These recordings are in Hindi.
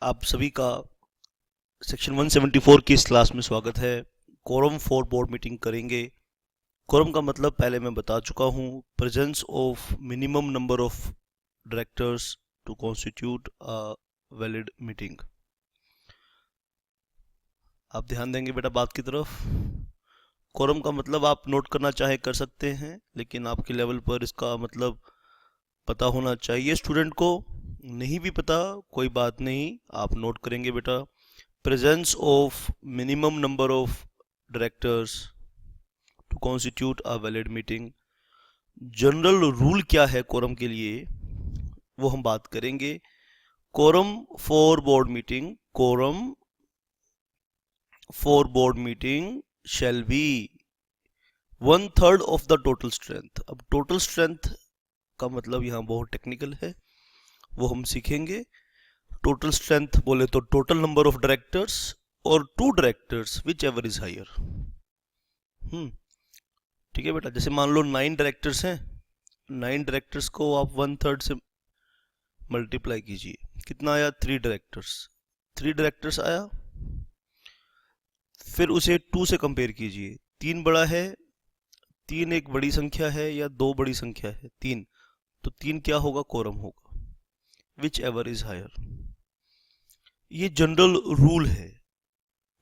आप सभी का सेक्शन 174 की इस क्लास में स्वागत है। कोरम फॉर बोर्ड मीटिंग करेंगे। कोरम का मतलब पहले मैं बता चुका हूँ, presence of minimum number of directors to constitute a valid meeting. आप ध्यान देंगे बेटा बात की तरफ। कोरम का मतलब आप नोट करना चाहे कर सकते हैं, लेकिन आपके लेवल पर इसका मतलब पता होना चाहिए स्टूडेंट को। नहीं भी पता कोई बात नहीं, आप नोट करेंगे बेटा। Presence of minimum number of directors to constitute a valid meeting. General rule क्या है कोरम के लिए, वो हम बात करेंगे। Quorum for board meeting, quorum for board meeting shall be 1/3 of the total strength. अब टोटल स्ट्रेंथ का मतलब यहाँ बहुत टेक्निकल है, वो हम सीखेंगे। टोटल स्ट्रेंथ बोले तो टोटल नंबर ऑफ डायरेक्टर्स और two directors whichever is higher. ठीक है बेटा, जैसे मान लो 9 डायरेक्टर्स हैं, 9 डायरेक्टर्स को आप 1/3 से मल्टीप्लाई कीजिए, कितना आया? 3 डायरेक्टर्स। 3 डायरेक्टर्स आया, फिर उसे 2 से कंपेयर कीजिए। 3 बड़ा है, 3 एक बड़ी संख्या है या 2 बड़ी संख्या है? 3। तो 3 क्या होगा? कोरम होगा, विच एवर इज हायर। ये जनरल रूल है।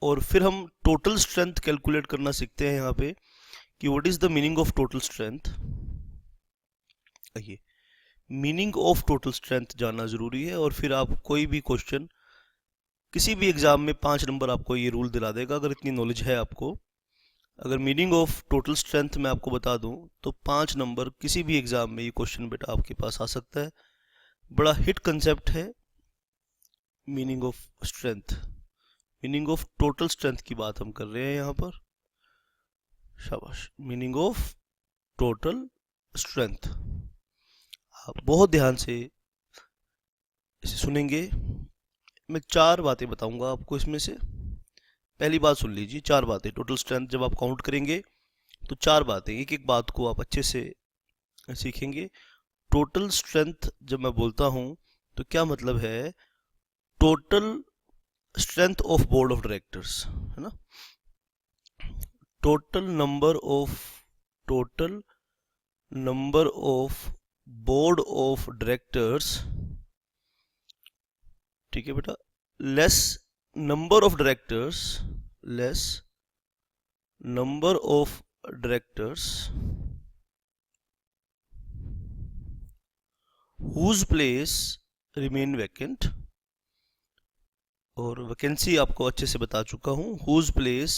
और फिर हम टोटल स्ट्रेंथ कैलकुलेट करना सीखते हैं यहाँ पे कि what is the meaning of total strength. ये मीनिंग ऑफ टोटल स्ट्रेंथ जानना जरूरी है। और फिर आप कोई भी क्वेश्चन किसी भी एग्जाम में 5 नंबर आपको ये रूल दिला देगा, अगर इतनी नॉलेज है आपको। अगर मीनिंग ऑफ टोटल स्ट्रेंथ मैं आपको बता दूं तो 5 नंबर किसी भी एग्जाम में ये क्वेश्चन बेटा आपके पास आ सकता है। बड़ा हिट कंसेप्ट है meaning of strength. Meaning of total strength की बात हम कर रहे हैं यहाँ पर। शाबाश, मीनिंग ऑफ टोटल स्ट्रेंथ। आप बहुत ध्यान से इसे सुनेंगे। मैं 4 बातें बताऊंगा आपको इसमें से। पहली बात सुन लीजिए, 4 बातें। टोटल स्ट्रेंथ जब आप काउंट करेंगे तो 4 बातें, एक एक बात को आप अच्छे से सीखेंगे। टोटल स्ट्रेंथ जब मैं बोलता हूं तो क्या मतलब है? Total strength of board of directors, है ना। Total number of board of directors, ठीक है बेटा, less number of directors, less number of directors whose place remain vacant। और वैकेंसी आपको अच्छे से बता चुका हूं, whose place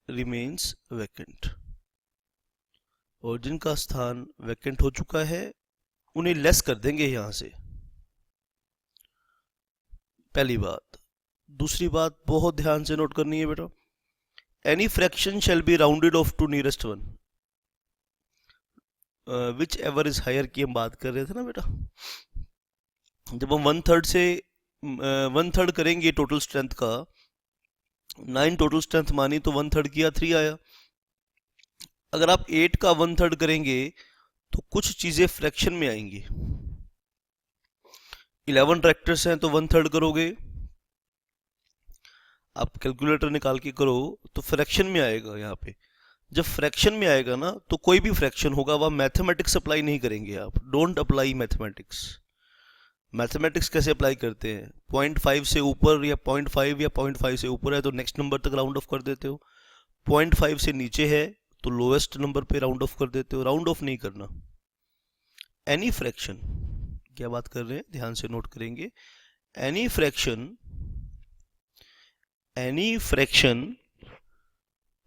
remains vacant। और जिनका स्थान वैकेंट हो चुका है उन्हें लेस कर देंगे यहां से। पहली बात। दूसरी बात बहुत ध्यान से नोट करनी है बेटा, any fraction shall be rounded off to nearest one. Whichever is higher की हम बात कर रहे थे ना बेटा। जब हम 1/3 से 1/3 करेंगे टोटल स्ट्रेंथ का, 9 टोटल स्ट्रेंथ मानी तो 1/3 किया 3 आया। अगर आप 8 का 1/3 करेंगे तो कुछ चीजें फ्रैक्शन में आएंगी। 11 डायरेक्टर्स हैं तो 1/3 करोगे, आप कैलकुलेटर निकाल के करो तो फ्रैक्शन में आएगा। यहाँ पे जब फ्रैक्शन में आएगा ना तो कोई भी फ्रैक्शन होगा वह मैथमेटिक्स अप्लाई नहीं करेंगे आप। Don't apply mathematics. मैथमेटिक्स कैसे अप्लाई करते हैं? 0.5 से ऊपर या 0.5 या 0.5 से ऊपर है तो नेक्स्ट नंबर तक राउंड ऑफ कर देते हो। 0.5 से नीचे है तो लोएस्ट नंबर पे राउंड ऑफ कर देते हो। राउंड ऑफ नहीं करना। एनी फ्रैक्शन, क्या बात कर रहे हैं ध्यान से नोट करेंगे। Any fraction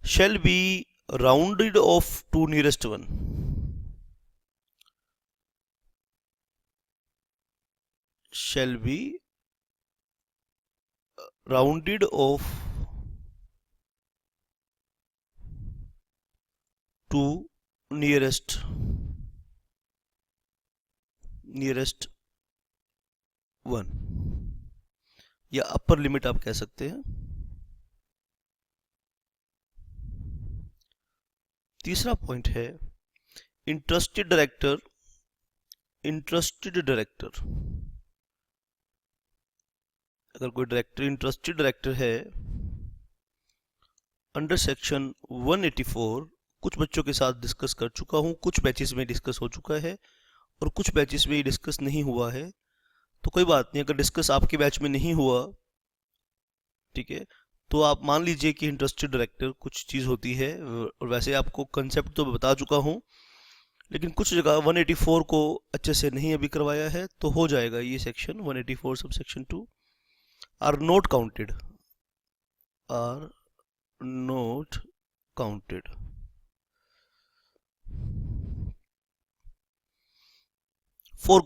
shall be rounded off to nearest one। shall be rounded off to nearest one, या अपर लिमिट आप कह सकते हैं। तीसरा पॉइंट है इंटरेस्टेड डायरेक्टर अगर कोई डायरेक्टर इंटरेस्टेड डायरेक्टर है अंडर सेक्शन 184, कुछ बच्चों के साथ डिस्कस कर चुका हूँ, कुछ बैचेस में डिस्कस हो चुका है और कुछ बैचेस में डिस्कस नहीं हुआ है, तो कोई बात नहीं। अगर डिस्कस आपके बैच में नहीं हुआ, ठीक है, तो आप मान लीजिए कि इंटरेस्टेड डायरेक्टर कुछ चीज़ होती है, और वैसे आपको कंसेप्ट तो बता चुका हूँ, लेकिन कुछ जगह 184 को अच्छे से नहीं अभी करवाया है, तो हो जाएगा ये section 184 sub section 2 are not counted, are not counted for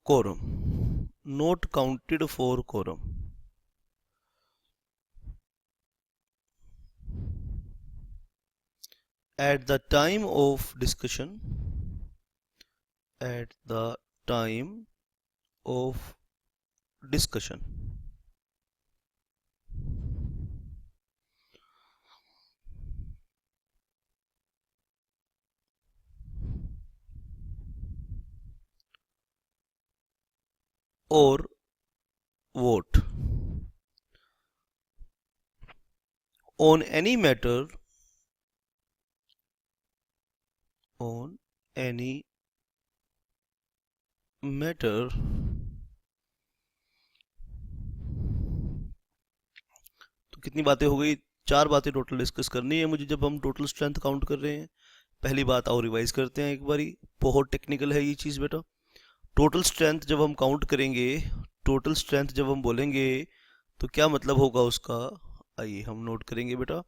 quorum, not counted for quorum. At the time of discussion, at the time of discussion, or vote on any matter, on any matter तो कितनी बातें हो गई? 4 बातें टोटल डिस्कस करनी है मुझे जब हम टोटल स्ट्रेंथ काउंट कर रहे हैं। पहली बात और रिवाइज करते हैं एक बारी, बहुत टेक्निकल है ये चीज़ बेटा। टोटल स्ट्रेंथ जब हम काउंट करेंगे, टोटल स्ट्रेंथ जब हम बोलेंगे, तो क्या मतलब होगा उसका, आइए हम नोट करेंगे बेटा।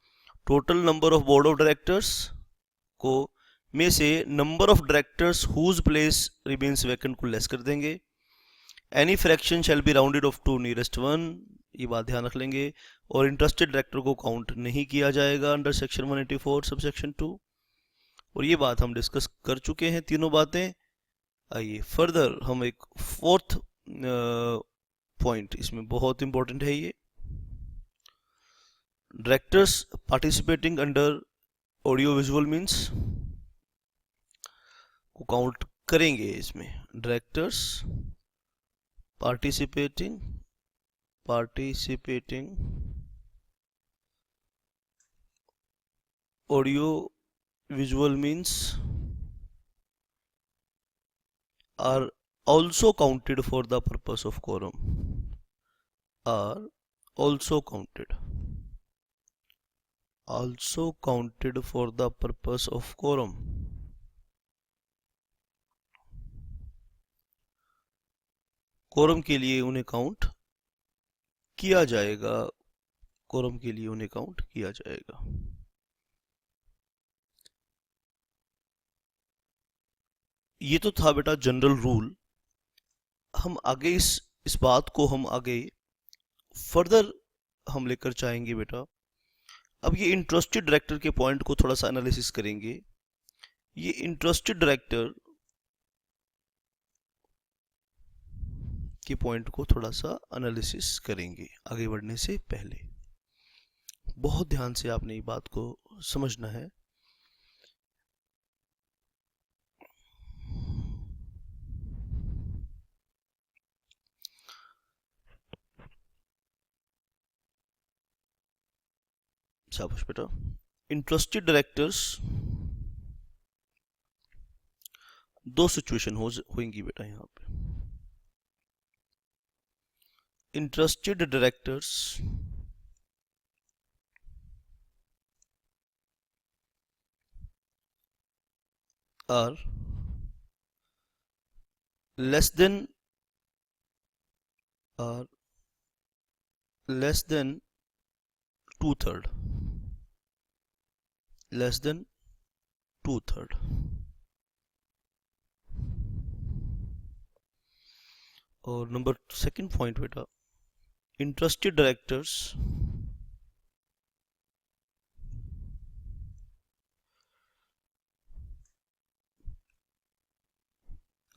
Total number of board of directors को में से number of directors whose place remains vacant को लेस कर देंगे। Any fraction shall be rounded off to nearest one, ये बात ध्यान रख लेंगे। और इंटरेस्टेड डायरेक्टर को काउंट नहीं किया जाएगा अंडर सेक्शन 184 सब सेक्शन 2, और ये बात हम डिस्कस कर चुके हैं तीनों बातें। आइए फर्दर हम एक फोर्थ पॉइंट, इसमें बहुत इंपॉर्टेंट है ये, directors participating under audio visual means को काउंट करेंगे इसमें। Directors participating audio visual means are also counted for the purpose of quorum, are also counted for the purpose of quorum। quorum के लिए उन्हें काउंट किया जाएगा, quorum के लिए उन्हें काउंट किया जाएगा। ये तो था बेटा जनरल रूल। हम आगे इस बात को हम आगे फर्दर हम लेकर जाएंगे बेटा। अब ये इंटरेस्टेड डायरेक्टर के पॉइंट को थोड़ा सा एनालिसिस करेंगे। ये इंटरेस्टेड डायरेक्टर के पॉइंट को थोड़ा सा एनालिसिस करेंगे आगे बढ़ने से पहले। बहुत ध्यान से आपने ये बात को समझना है। शाबाश बेटा। इंटरेस्टेड डायरेक्टर्स, दो सिचुएशन होंगी बेटा यहाँ पे। Interested directors are less than 2/3, less than 2/3। और नंबर सेकंड पॉइंट बेटा, interested directors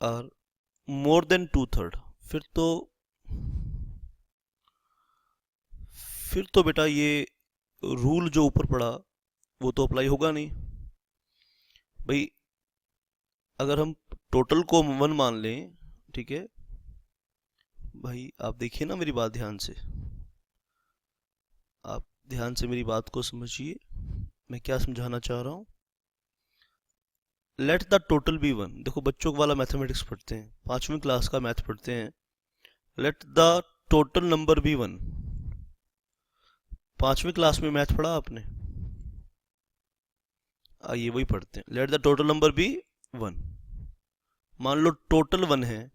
are more than 2/3। फिर तो बेटा ये रूल जो ऊपर पड़ा वो तो अप्लाई होगा नहीं भाई। अगर हम टोटल को 1 मान लें, ठीक है, भाई आप देखिए ना मेरी बात ध्यान से, आप ध्यान से मेरी बात को समझिए, मैं क्या समझाना चाह रहा हूँ। Let the total be one, देखो बच्चों वाला मैथमेटिक्स पढ़ते हैं, 5वीं क्लास का मैथ पढ़ते हैं। Let the total number be one, 5वीं क्लास में मैथ पढ़ा आपने, आइए वही पढ़ते हैं। Let the total number be one, मान लो टोटल 1 है,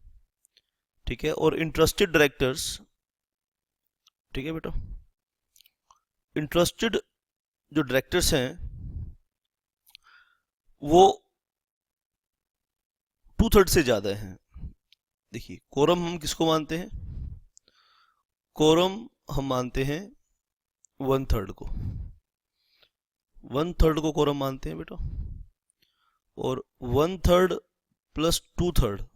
ठीक है, और इंटरेस्टेड डायरेक्टर्स, ठीक है बेटा, इंटरेस्टेड जो डायरेक्टर्स हैं वो 2/3 से ज्यादा हैं। देखिए कोरम हम किसको मानते हैं, कोरम हम मानते हैं 1/3 को, 1/3 को कोरम मानते हैं बेटा, और 1/3 प्लस 2/3,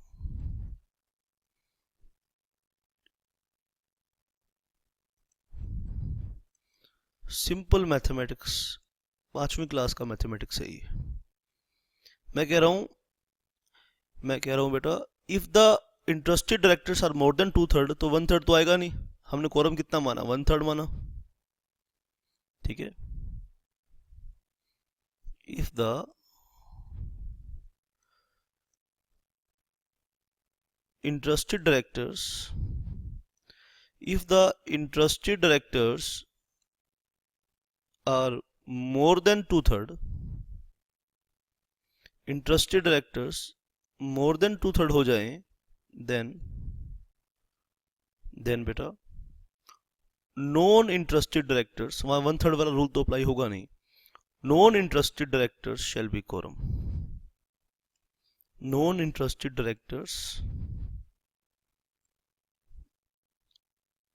सिंपल मैथमेटिक्स, 5वीं क्लास का मैथमेटिक्स है ये। मैं कह रहा हूं बेटा, if the interested directors are more than 2/3, तो 1/3 तो आएगा नहीं, हमने कोरम कितना माना, 1/3 माना, ठीक है। If the interested directors, if the interested directors are more than 2/3, interested directors more than 2/3 हो जाएं, then बेटा नॉन इंटरेस्टेड डायरेक्टर्स, वहां 1/3 वाला रूल तो अप्लाई होगा नहीं, non interested directors shall be quorum, non interested directors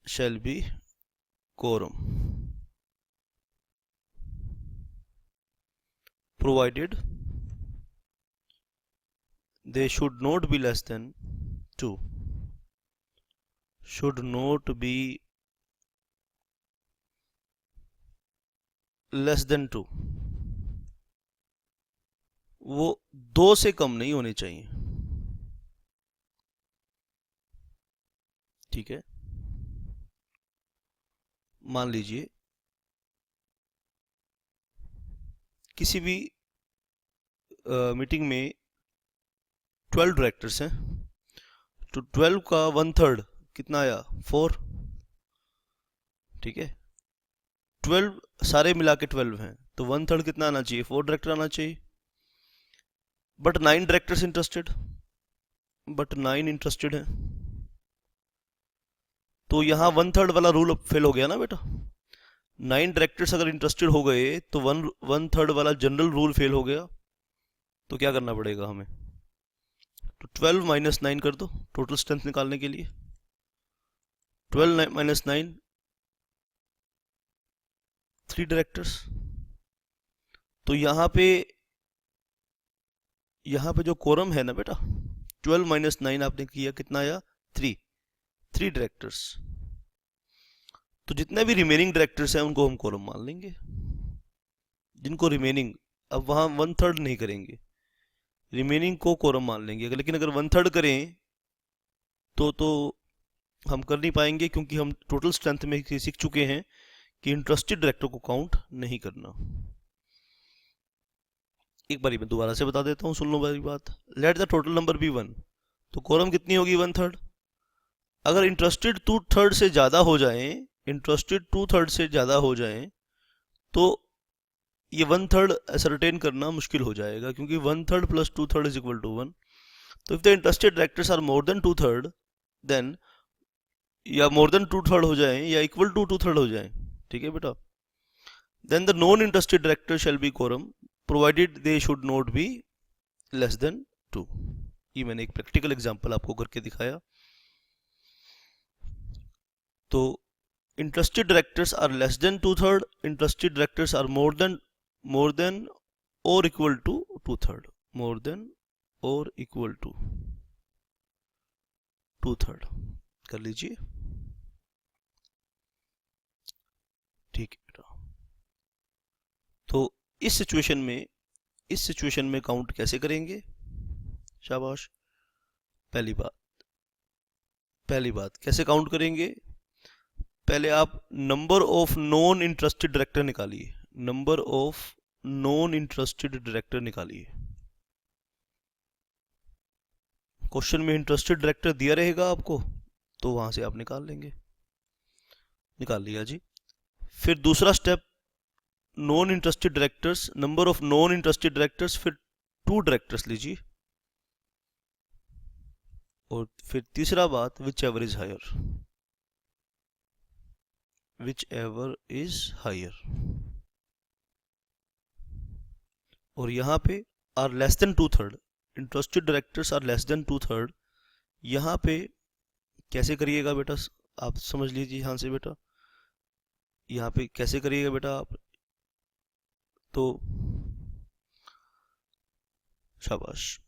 shall be quorum, provided they should not be less than 2, should not be less than 2, वो 2 से कम नहीं होने चाहिए, ठीक है। मान लीजिए किसी भी मीटिंग में 12 डायरेक्टर्स हैं, तो 12 का 1/3 कितना आया, 4, ठीक है। 12 सारे मिला के 12 हैं, तो 1/3 कितना आना चाहिए, 4 डायरेक्टर आना चाहिए। But 9 directors interested, but 9 interested हैं, तो यहाँ 1/3 वाला रूल फेल हो गया ना बेटा। 9 डायरेक्टर्स अगर इंटरेस्टेड हो गए तो 1/3 वाला जनरल रूल फेल हो गया, तो क्या करना पड़ेगा हमें, तो 12 माइनस 9 कर दो टोटल स्ट्रेंथ निकालने के लिए, 12 माइनस 9, 3 डायरेक्टर्स। तो यहाँ पे जो कोरम है ना बेटा, 12 माइनस 9 आपने किया, कितना आया, 3 डायरेक्टर्स। तो जितने भी रिमेनिंग डायरेक्टर्स हैं उनको हम कोरम मान लेंगे, जिनको रिमेनिंग, अब वहां 1/3 नहीं करेंगे, रिमेनिंग को कोरम मान लेंगे। लेकिन अगर 1/3 करें तो हम कर नहीं पाएंगे, क्योंकि हम टोटल स्ट्रेंथ में सीख चुके हैं कि इंटरेस्टेड डायरेक्टर को काउंट नहीं करना। एक बारी मैं दोबारा से बता देता हूँ, सुन लो मेरी बात। Let the total number be 1, तो कोरम कितनी होगी, 1/3। अगर इंटरेस्टेड 2/3 से ज्यादा हो जाए, इंटरेस्टेड 2/3 से ज्यादा हो जाए, तो ये 1/3 असरटेन करना मुश्किल हो जाएगा, क्योंकि 1/3 प्लस 2/3 इज इक्वल टू 1। तो if the interested directors are more than 2/3, then या मोर देन 2/3 हो जाए या इक्वल टू 2/3 हो जाए, ठीक है बेटा, then the non interested director shall be quorum, provided they should not be less than 2। ये मैंने एक प्रैक्टिकल एग्जांपल आपको करके दिखाया। तो interested directors are less than 2/3, interested directors are more than or equal to 2/3, more than or equal to 2/3 कर लीजिए, ठीक है बेटा। तो इस सिचुएशन में काउंट कैसे करेंगे, शाबाश। पहली बात, पहली बात कैसे काउंट करेंगे, पहले आप number of non interested director निकालिए, number of non interested director निकालिए। क्वेश्चन में इंटरेस्टेड डायरेक्टर दिया रहेगा आपको, तो वहां से आप निकाल लेंगे। निकाल लिया जी। फिर दूसरा step, non interested directors, number of non interested directors, फिर 2 डायरेक्टर्स लीजिए। और फिर तीसरा बात, whichever is higher, whichever is higher. और यहाँ पे are less than 2/3, interested directors are less than 2/3। यहाँ पे कैसे करिएगा बेटा, आप समझ लीजिए यहाँ से बेटा, यहाँ पे कैसे करिएगा बेटा आप, तो शाबाश।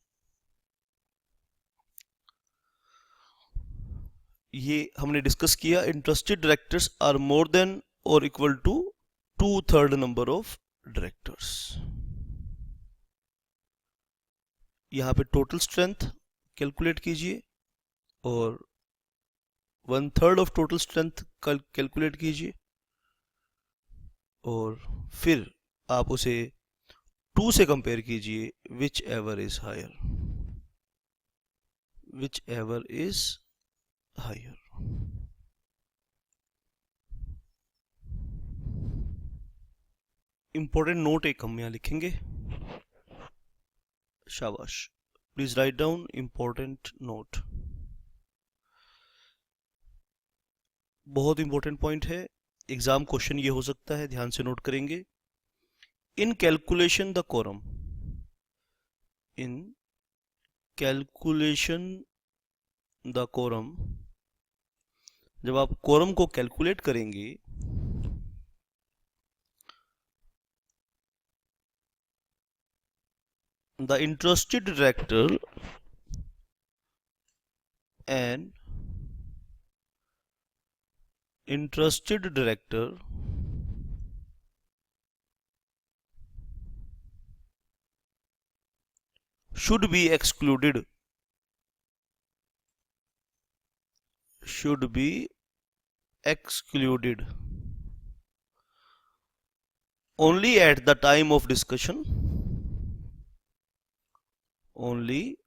ये हमने डिस्कस किया, interested directors are more than और equal to 2/3 number of directors. यहाँ पे टोटल स्ट्रेंथ कैलकुलेट कीजिए और 1/3 ऑफ टोटल स्ट्रेंथ कैलकुलेट कीजिए, और फिर आप उसे 2 से कंपेयर कीजिए, whichever is higher, whichever is higher. Important note एक हम यहाँ लिखेंगे, शाबाश। Please write down important note, बहुत इंपॉर्टेंट पॉइंट है, एग्जाम क्वेश्चन ये हो सकता है, ध्यान से नोट करेंगे। In calculation the quorum, in calculation the quorum, जब आप कोरम को कैलकुलेट करेंगे the interested director and interested director should be excluded, should be excluded only at the time of discussion, only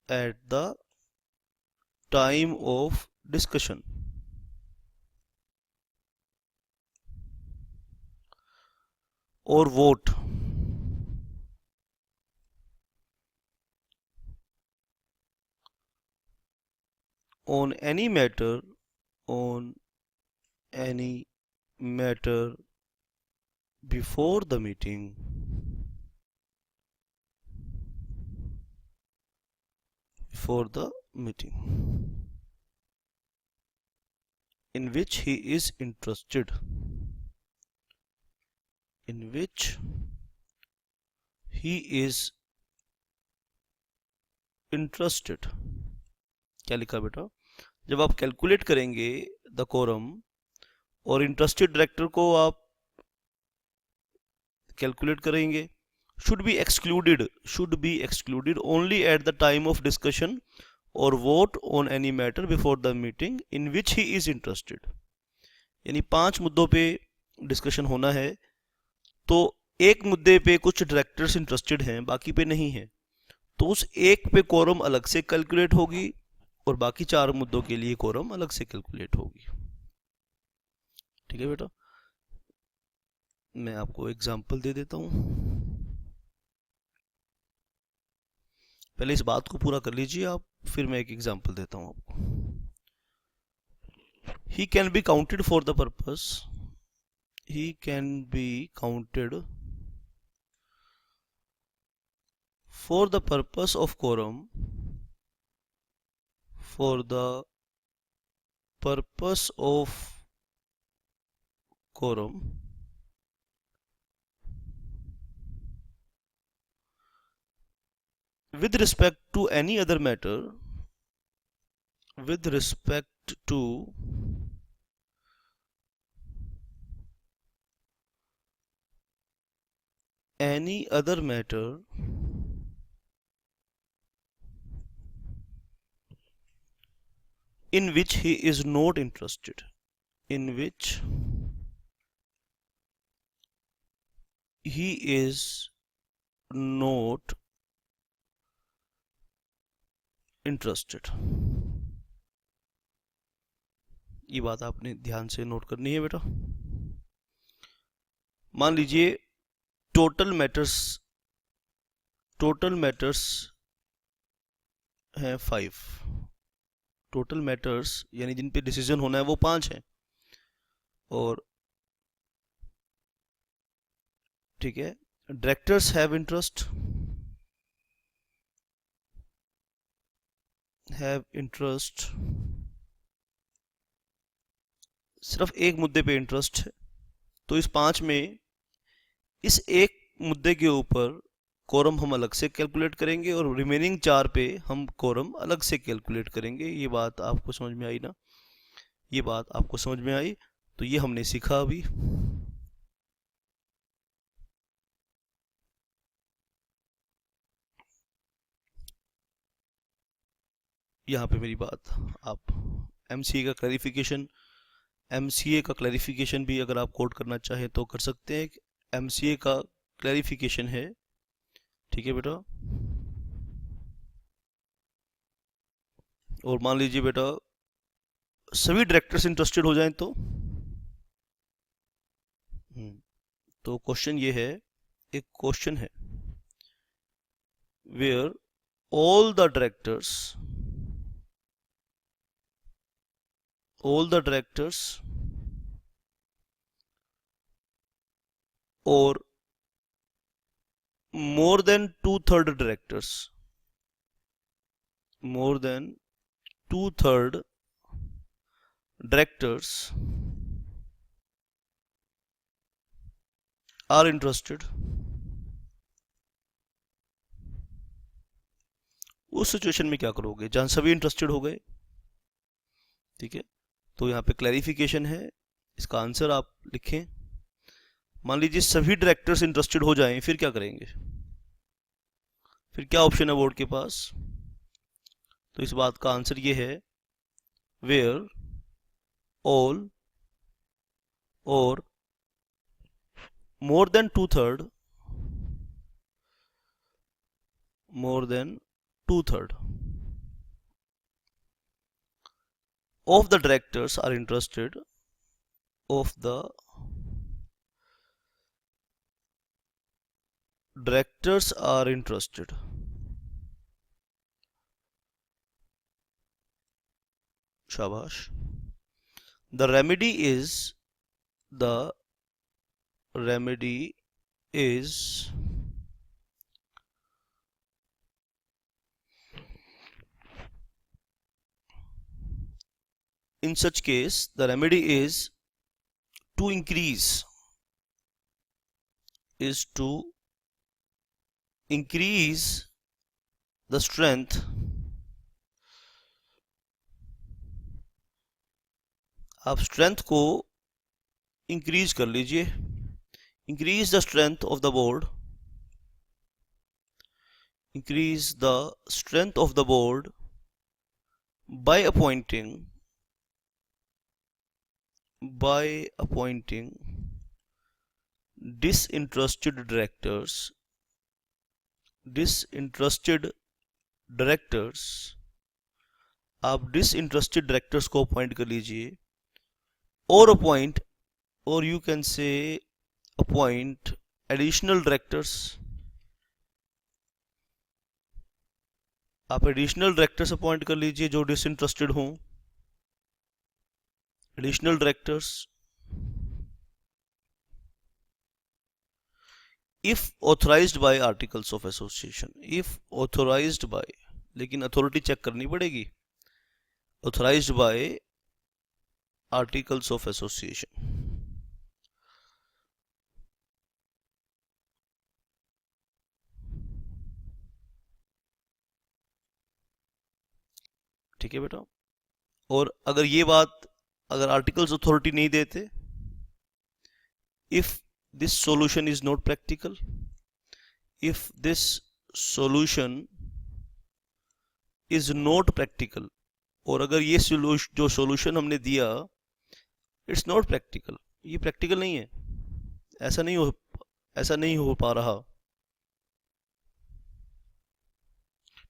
at the time of discussion or vote on any matter, on any matter before the meeting, before the meeting in which he is interested, in which he is interested। क्या लिखा बेटा, जब आप कैलकुलेट करेंगे द कोरम और इंटरेस्टेड डायरेक्टर को आप कैलकुलेट करेंगे, should be excluded, should be excluded only at the time of discussion or vote on any matter before the meeting in which he is interested। यानी 5 मुद्दों पे डिस्कशन होना है, तो एक मुद्दे पे कुछ डायरेक्टर्स इंटरेस्टेड हैं, बाकी पे नहीं है, तो उस एक पे कोरम अलग से कैलकुलेट होगी और बाकी 4 मुद्दों के लिए कोरम अलग से कैलकुलेट होगी। ठीक है बेटा, मैं आपको एग्जांपल दे देता हूं, पहले इस बात को पूरा कर लीजिए आप, फिर मैं एक एग्जांपल देता हूं आपको। He can be counted for the purpose, he can be counted for the purpose of quorum, for the purpose of quorum with respect to any other matter, with respect to any other matter in which he is not interested, in which he is not interested। ये बात आपने ध्यान से नोट करनी है बेटा। मान लीजिए टोटल मैटर्स हैं 5, टोटल मैटर्स यानी जिन पे डिसीजन होना है वो 5 हैं, और ठीक है, डायरेक्टर्स हैव इंटरेस्ट सिर्फ एक मुद्दे पे इंटरेस्ट है, तो इस 5 में इस एक मुद्दे के ऊपर कोरम हम अलग से कैलकुलेट करेंगे और रिमेनिंग 4 पे हम कोरम अलग से कैलकुलेट करेंगे। ये बात आपको समझ में आई ना? ये बात आपको समझ में आई? तो ये हमने सीखा अभी। यहाँ पे मेरी बात आप एमसीए का क्लैरिफिकेशन भी अगर आप कोड करना चाहें तो कर सकते हैं। एमसीए का क्लैरिफिकेशन है, ठीक है बेटा। और मान लीजिए बेटा सभी डायरेक्टर्स इंटरेस्टेड हो जाएं तो क्वेश्चन ये है, एक क्वेश्चन है where all the directors or more than two-third directors are interested, उस सिचुएशन में क्या करोगे जहां सभी इंटरेस्टेड हो गए? ठीक है, तो यहाँ पे क्लैरिफिकेशन है, इसका आंसर आप लिखें। मान लीजिए सभी डायरेक्टर्स इंटरेस्टेड हो जाएं, फिर क्या करेंगे? फिर क्या ऑप्शन है बोर्ड के पास? तो इस बात का आंसर ये है, वेयर ऑल और more than two-third of the directors are interested, शाबाश। The remedy is in such case the remedy is to increase the strength आप स्ट्रेंथ को इंक्रीज कर लीजिए। increase the strength of the board by appointing disinterested directors आप disinterested directors को अपॉइंट कर लीजिए, or you can say appoint additional directors। आप एडिशनल डायरेक्टर्स अपॉइंट कर लीजिए जो डिसइंटरेस्टेड हों। Additional directors if authorised bye articles of association, लेकिन अथॉरिटी चेक करनी पड़ेगी, authorised bye articles of association. ठीक है बेटा। और अगर आर्टिकल्स अथॉरिटी नहीं देते, if this solution is not practical, और अगर ये जो सॉल्यूशन हमने दिया इट्स नॉट प्रैक्टिकल, ये प्रैक्टिकल नहीं है, ऐसा नहीं हो पा रहा,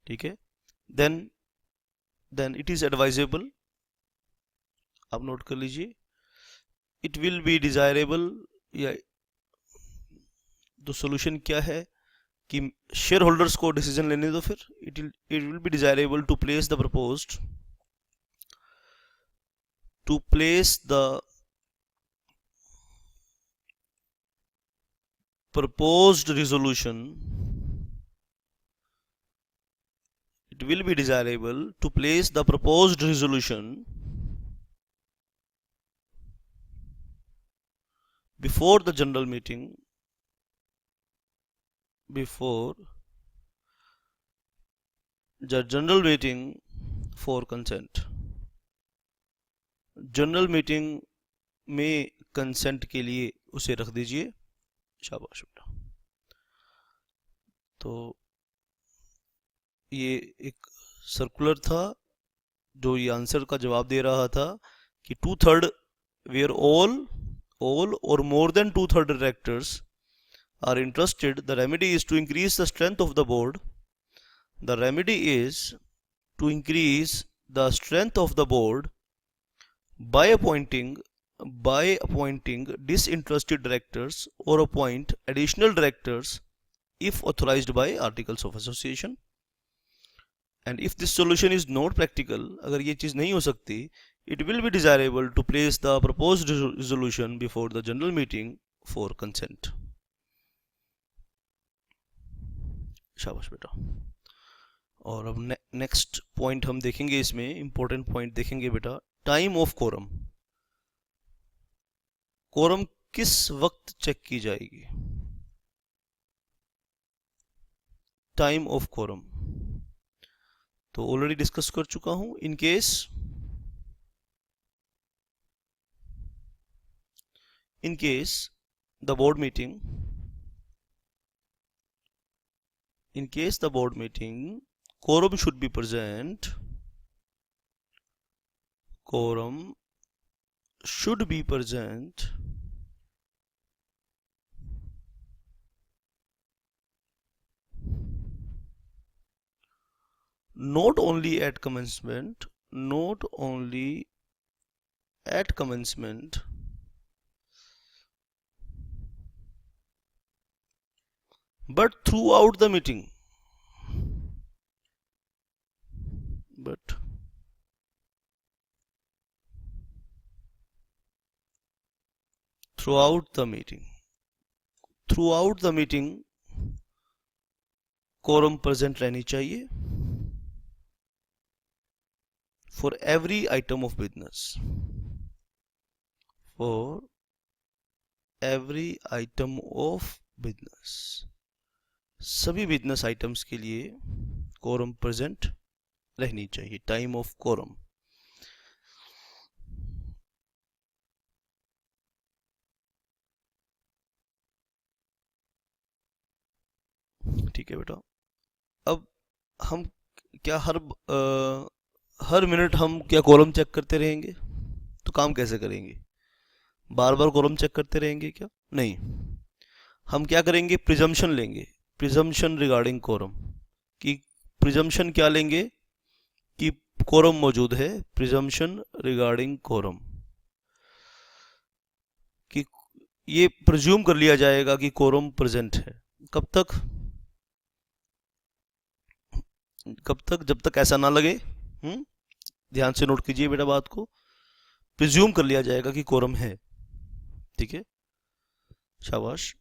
ठीक है, देन इट इज एडवाइजेबल, आप नोट कर लीजिए, इट विल बी डिजायरेबल, या तो सॉल्यूशन क्या है कि शेयर होल्डर्स को डिसीजन लेने दो, फिर it will be desirable to place the proposed resolution, it will be desirable to place the proposed resolution before the general meeting, for consent. General meeting में कंसेंट के लिए उसे रख दीजिए। शाबाश बेटा। तो ये एक सर्कुलर था जो ये आंसर का जवाब दे रहा था कि 2/3 where all or more than 2/3 directors are interested, the remedy is to increase the strength of the board. The remedy is to increase the strength of the board by appointing disinterested directors or appoint additional directors if authorized by articles of association. And if this solution is not practical, अगर ये चीज़ नहीं हो सकती, it will be desirable to place the proposed resolution before the general meeting for consent. शाबाश बेटा। और अब नेक्स्ट पॉइंट हम देखेंगे, इसमें इंपॉर्टेंट पॉइंट देखेंगे बेटा, टाइम ऑफ कोरम। कोरम किस वक्त चेक की जाएगी? टाइम ऑफ कोरम तो ऑलरेडी डिस्कस कर चुका हूं। In case the board meeting quorum should be present, not only at commencement, but throughout the meeting. Throughout the meeting quorum present रहनी चाहिए for every item of business. सभी बिजनेस आइटम्स के लिए quorum present रहनी चाहिए। Time of quorum। ठीक है बेटा। अब हम क्या हर मिनट हम क्या कॉलम चेक करते रहेंगे? तो काम कैसे करेंगे? बार बार कॉलम चेक करते रहेंगे क्या? नहीं, हम क्या करेंगे? प्रिजम्पशन लेंगे, प्रिजम्पशन रिगार्डिंग कोरम। कि प्रिजम्पशन क्या लेंगे? कि कोरम मौजूद है। प्रिजम्पशन रिगार्डिंग कोरम, कि ये प्रिज्यूम कर लिया जाएगा कि कोरम प्रेजेंट है। कब तक? जब तक ऐसा ना लगे। ध्यान से नोट कीजिए बेटा बात को। प्रिज्यूम कर लिया जाएगा कि कोरम है। ठीक है, शाबाश।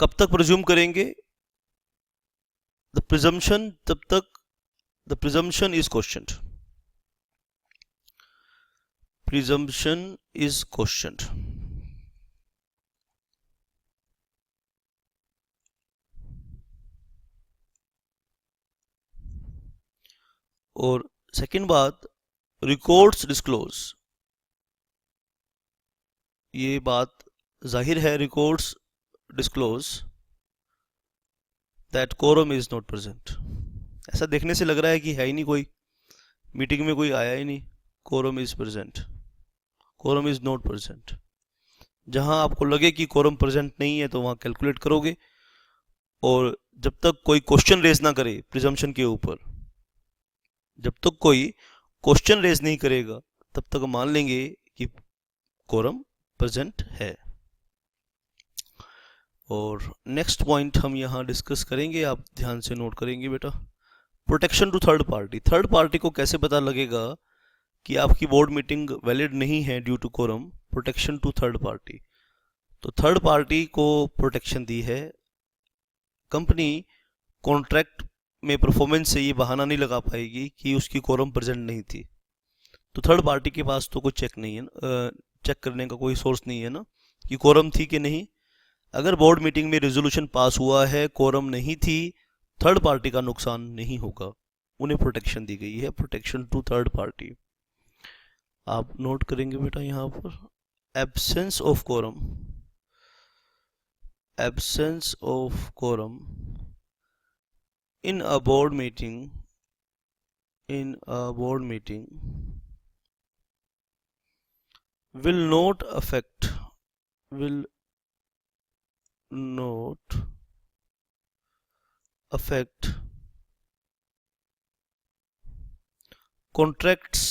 कब तक प्रिज्यूम करेंगे? द प्रिजम्पशन, तब तक the presumption is questioned. Presumption is questioned. और सेकंड बात, रिकॉर्ड्स डिस्क्लोज। ये बात जाहिर है, records disclose that quorum is not present. ऐसा देखने से लग रहा है कि है ही नहीं कोई, मीटिंग में कोई आया ही नहीं, quorum is present, quorum is not present. जहां आपको लगे कि कोरम प्रेजेंट नहीं है तो वहां कैलकुलेट करोगे, और जब तक कोई क्वेश्चन रेज ना करे प्रिजम्पशन के ऊपर, जब तक कोई क्वेश्चन रेज नहीं करेगा तब तक मान लेंगे कि कोरम प्रेजेंट है। और नेक्स्ट पॉइंट हम यहाँ डिस्कस करेंगे, आप ध्यान से नोट करेंगे बेटा। Protection to third party. Third party को कैसे पता लगेगा कि आपकी बोर्ड मीटिंग वैलिड नहीं है due to quorum? Protection to third party. तो थर्ड पार्टी को प्रोटेक्शन दी है कंपनी, कॉन्ट्रैक्ट में परफॉर्मेंस से ये बहाना नहीं लगा पाएगी कि उसकी कोरम प्रेजेंट नहीं थी। तो थर्ड पार्टी के पास तो कोई चेक नहीं है, चेक करने का कोई सोर्स नहीं है ना कि कोरम थी कि नहीं। अगर बोर्ड मीटिंग में रेजोल्यूशन पास हुआ है, कोरम नहीं थी, थर्ड पार्टी का नुकसान नहीं होगा, उन्हें प्रोटेक्शन दी गई है, प्रोटेक्शन टू थर्ड पार्टी। आप नोट करेंगे बेटा यहाँ पर, absence of quorum, absence of quorum in a board meeting, in a board meeting will not affect, will not affect contracts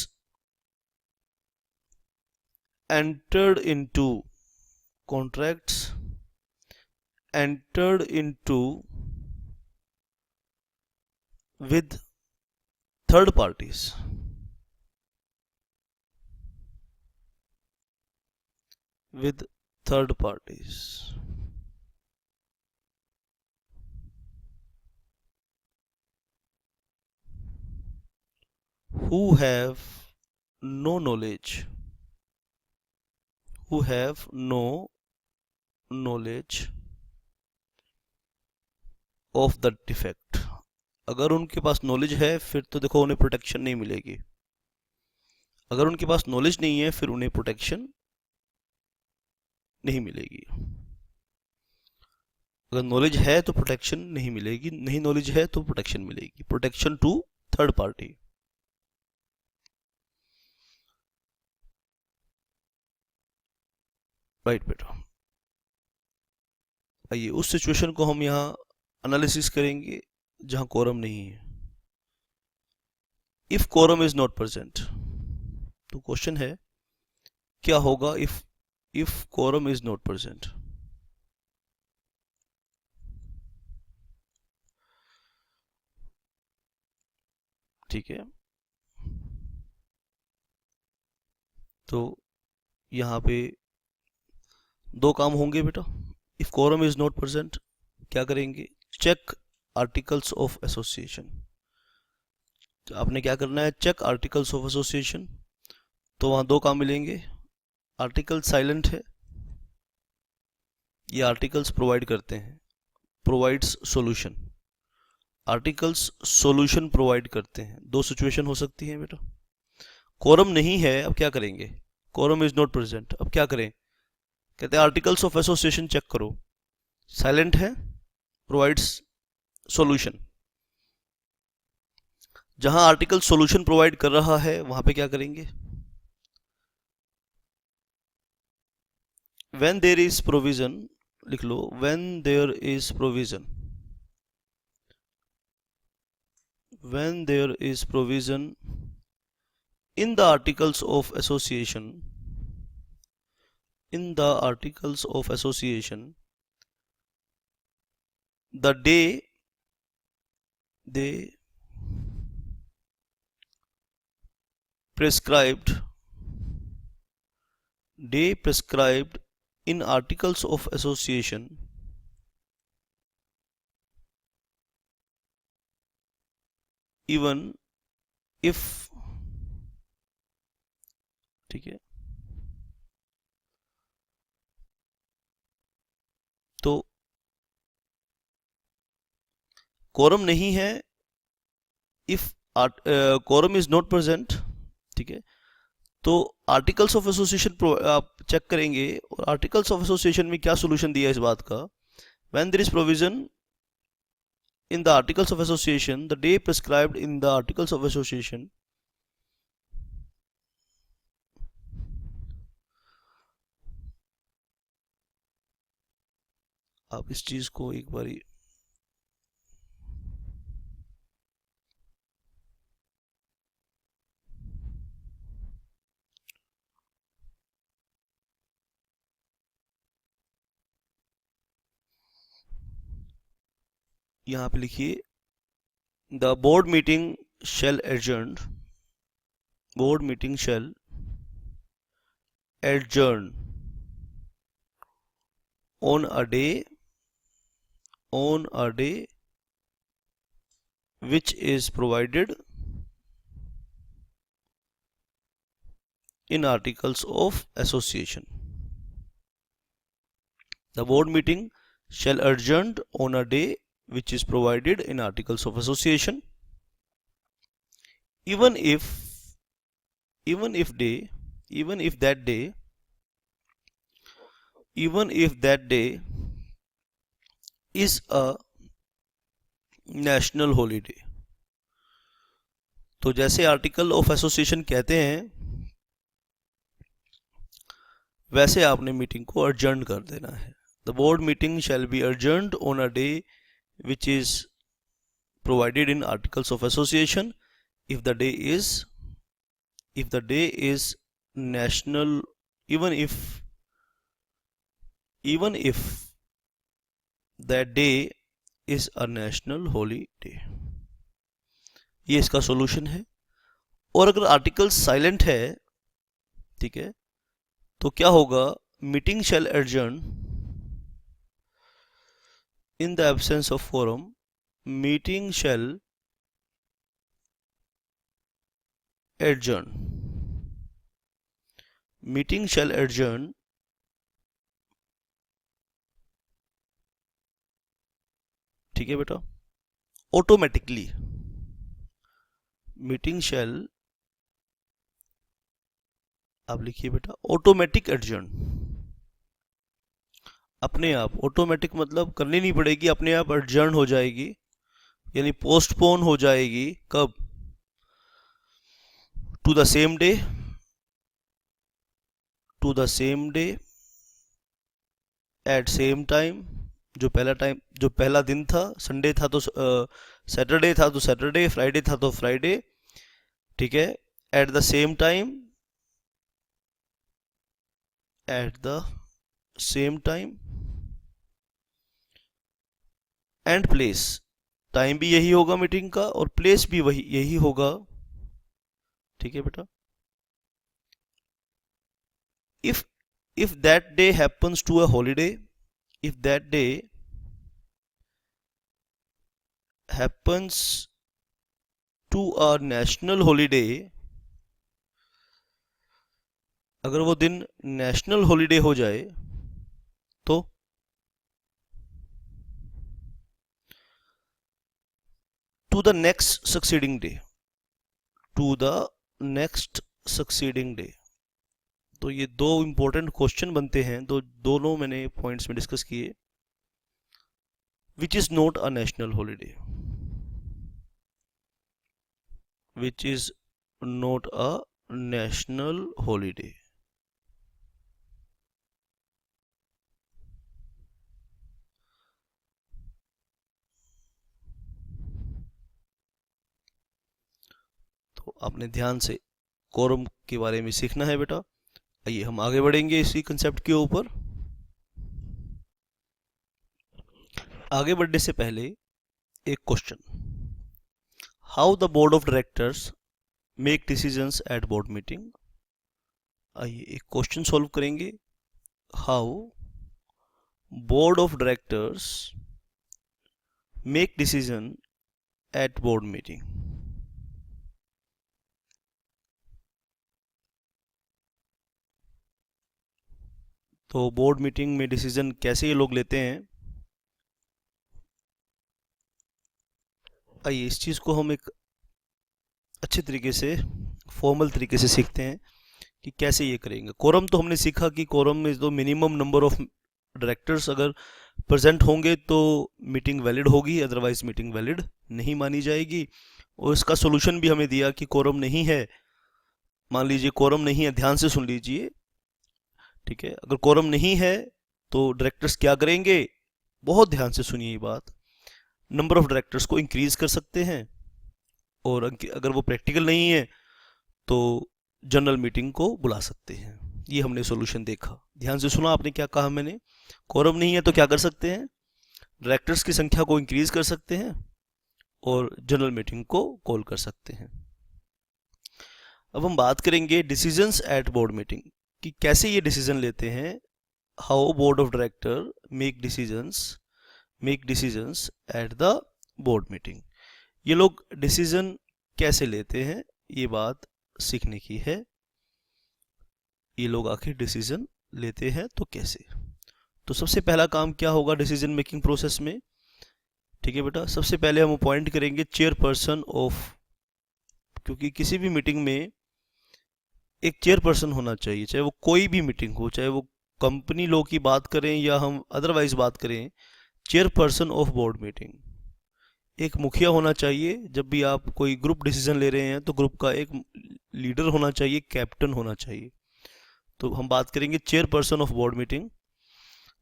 entered into, contracts entered into with third parties, with third parties, who have no knowledge, who have no knowledge of the defect। अगर उनके पास नॉलेज है फिर तो देखो उन्हें प्रोटेक्शन नहीं मिलेगी, अगर उनके पास नॉलेज नहीं है फिर उन्हें प्रोटेक्शन नहीं मिलेगी। अगर नॉलेज है तो प्रोटेक्शन नहीं मिलेगी, नहीं नॉलेज है तो प्रोटेक्शन मिलेगी। Protection to third party. Right बेटा, आइए उस सिचुएशन को हम यहाँ एनालिसिस करेंगे जहां कोरम नहीं है। If quorum is not present, तो क्वेश्चन है क्या होगा if quorum is not present. ठीक है, तो यहाँ पे दो काम होंगे बेटा। If quorum is not present क्या करेंगे? Check articles of association. तो आपने क्या करना है? Check articles of association. तो वहां दो काम मिलेंगे, आर्टिकल साइलेंट है, ये आर्टिकल्स प्रोवाइड करते हैं, provides solution, articles solution provide करते हैं। दो सिचुएशन हो सकती है बेटा। कोरम नहीं है, अब क्या करेंगे? कोरम इज नॉट प्रेजेंट, अब क्या करें? कहते हैं आर्टिकल्स ऑफ एसोसिएशन चेक करो, साइलेंट है, प्रोवाइड्स सॉल्यूशन। जहां आर्टिकल सॉल्यूशन प्रोवाइड कर रहा है वहां पे क्या करेंगे? व्हेन देयर इज प्रोविजन, लिख लो, when there is provision, when there is provision in the articles of association, in the articles of association, the day they prescribed in articles of association, even if, ठीक है, तो कोरम नहीं है, if quorum is not present, ठीक है, तो आर्टिकल्स ऑफ एसोसिएशन आप चेक करेंगे। और आर्टिकल्स ऑफ एसोसिएशन में क्या सोल्यूशन दिया है इस बात का? When there is provision in the Articles of Association, the day prescribed in the Articles of Association आप इस चीज को एक बारी यहाँ पे लिखिए, the board meeting shall adjourn, board meeting shall adjourn on a day which is provided in Articles of Association. The board meeting shall adjourn on a day which is provided in Articles of Association, even if that day is a national holiday. तो जैसे आर्टिकल ऑफ एसोसिएशन कहते हैं वैसे आपने मीटिंग को अर्जर्न कर देना है. The board meeting shall be adjourned on a day which is provided in Articles of Association if the day is national, even if that day is a national holiday. ये इसका सॉल्यूशन है. और अगर आर्टिकल साइलेंट है, ठीक है, तो क्या होगा? Meeting shall adjourn in the absence of quorum, meeting shall adjourn. Meeting shall adjourn ठीक है बेटा, ऑटोमेटिकली. मीटिंग शैल, आप लिखिए बेटा, ऑटोमेटिक एडजर्न. अपने आप, ऑटोमेटिक मतलब करनी नहीं पड़ेगी, अपने आप एडजर्न हो जाएगी, यानी पोस्टपोन हो जाएगी. कब? To the same day at same time. जो पहला दिन था, संडे था तो सैटरडे था तो सैटरडे, फ्राइडे था तो फ्राइडे, ठीक है. At the same time and place. Time भी यही होगा मीटिंग का और प्लेस भी यही होगा, ठीक है बेटा. if that day happens to a holiday, if that day happens to a national holiday, अगर वो दिन नेशनल हॉलिडे हो जाए तो to the next succeeding day. तो ये दो इंपॉर्टेंट क्वेश्चन बनते हैं, दोनों मैंने पॉइंट्स में डिस्कस किए. Which is not a national holiday, which is not a national holiday. तो आपने ध्यान से कोरम के बारे में सीखना है बेटा. आइए हम आगे बढ़ेंगे इसी कंसेप्ट के ऊपर. आगे बढ़ने से पहले एक question. How the board of directors make decisions eight board meeting. आइए एक क्वेश्चन सॉल्व करेंगे. How board of directors make decision at board meeting. तो बोर्ड मीटिंग में डिसीजन कैसे ये लोग लेते हैं, आइए इस चीज़ को हम एक अच्छे तरीके से, फॉर्मल तरीके से सीखते हैं कि कैसे ये करेंगे. कोरम तो हमने सीखा कि quorum is the minimum number of directors. अगर प्रेजेंट होंगे तो मीटिंग वैलिड होगी, अदरवाइज मीटिंग वैलिड नहीं मानी जाएगी। और इसका सोल्यूशन भी हमें दिया कि कोरम नहीं है, मान लीजिए कोरम नहीं है, ध्यान से सुन लीजिए, ठीक है। अगर कोरम नहीं है तो डायरेक्टर्स क्या करेंगे, बहुत ध्यान से सुनिए ये बात, नंबर ऑफ डायरेक्टर्स को इंक्रीज कर सकते हैं, और अगर वो प्रैक्टिकल नहीं है तो जनरल मीटिंग को बुला सकते हैं। ये हमने सॉल्यूशन देखा, ध्यान से सुना आपने क्या कहा मैंने। कोरम नहीं है तो क्या कर सकते हैं, डायरेक्टर्स की संख्या को इंक्रीज कर सकते हैं और जनरल मीटिंग को कॉल कर सकते हैं। अब हम बात करेंगे डिसीजंस एट बोर्ड मीटिंग, कि कैसे ये डिसीजन लेते हैं, how board of director make decisions at the board meeting. ये लोग डिसीजन कैसे लेते हैं, ये बात सीखने की है। ये लोग आखिर डिसीजन लेते हैं तो कैसे। तो सबसे पहला काम क्या होगा डिसीजन मेकिंग प्रोसेस में, ठीक है बेटा, सबसे पहले हम अपॉइंट करेंगे चेयरपर्सन ऑफ, क्योंकि किसी भी मीटिंग में एक चेयरपर्सन होना चाहिए, चाहे वो कोई भी मीटिंग हो, चाहे वो कंपनी लॉ की बात करें या हम अदरवाइज बात करें, चेयरपर्सन ऑफ बोर्ड मीटिंग, एक मुखिया होना चाहिए। जब भी आप कोई ग्रुप डिसीजन ले रहे हैं तो ग्रुप का एक लीडर होना चाहिए, कैप्टन होना चाहिए। तो हम बात करेंगे चेयरपर्सन ऑफ बोर्ड मीटिंग।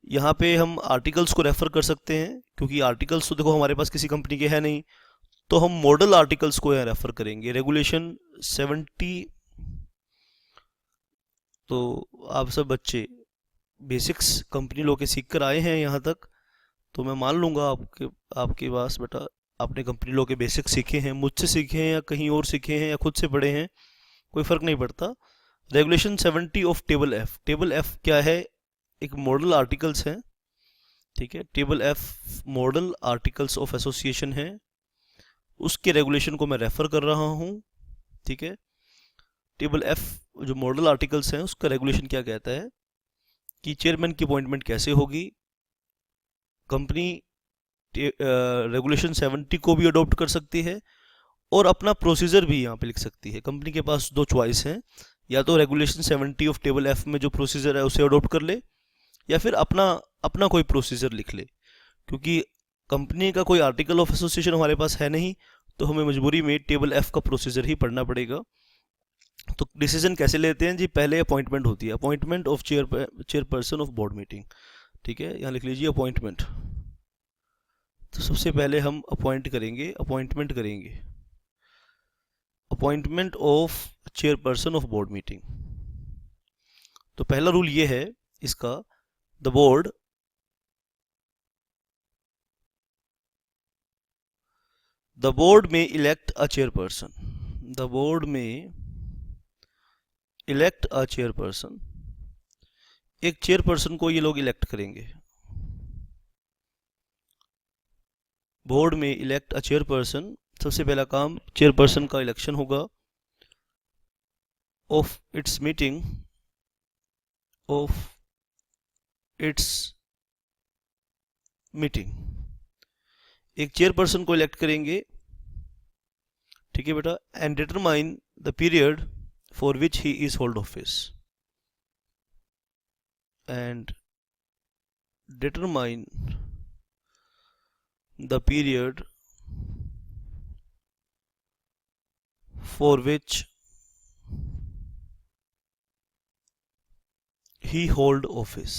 यहाँ पे हम आर्टिकल्स को रेफर कर सकते हैं, क्योंकि आर्टिकल्स तो देखो हमारे पास किसी कंपनी के है नहीं, तो हम मॉडल आर्टिकल्स को यहाँ रेफर करेंगे, रेगुलेशन 70। तो आप सब बच्चे बेसिक्स कंपनी लॉ के सीख कर आए हैं यहाँ तक, तो मैं मान लूँगा आपके पास बेटा आपने कंपनी लॉ के बेसिक्स सीखे हैं, मुझसे सीखे हैं या कहीं और सीखे हैं या खुद से पढ़े हैं, कोई फ़र्क नहीं पड़ता। Regulation 70 of table F, table F क्या है, एक मॉडल आर्टिकल्स है, ठीक है। Table F model articles of association है, उसके रेगुलेशन को मैं रेफर कर रहा हूँ, ठीक है। टेबल एफ जो मॉडल आर्टिकल्स हैं उसका रेगुलेशन क्या कहता है कि चेयरमैन की अपॉइंटमेंट कैसे होगी। कंपनी रेगुलेशन 70 को भी अडॉप्ट कर सकती है और अपना प्रोसीजर भी यहाँ पे लिख सकती है। कंपनी के पास दो चॉइस हैं, या तो रेगुलेशन 70 ऑफ टेबल एफ में जो प्रोसीजर है उसे अडॉप्ट कर ले, या फिर अपना कोई प्रोसीजर लिख ले। क्योंकि कंपनी का कोई आर्टिकल ऑफ एसोसिएशन हमारे पास है नहीं, तो हमें मजबूरी में टेबल एफ का प्रोसीजर ही पढ़ना पड़ेगा। तो डिसीजन कैसे लेते हैं जी, पहले अपॉइंटमेंट होती है, appointment of chairperson of board meeting, ठीक है। यहाँ लिख लीजिए अपॉइंटमेंट। तो सबसे पहले हम अपॉइंटमेंट करेंगे appointment of chairperson of board meeting. तो पहला रूल ये है इसका, द बोर्ड में elect a chairperson, the board में इलेक्ट अ चेयरपर्सन, एक चेयरपर्सन को ये लोग इलेक्ट करेंगे। बोर्ड में इलेक्ट अ चेयरपर्सन, सबसे पहला काम चेयरपर्सन का इलेक्शन होगा, ऑफ इट्स मीटिंग, एक चेयरपर्सन को इलेक्ट करेंगे, ठीक है बेटा, and determine the period for which he is hold office, and determine the period for which he hold office,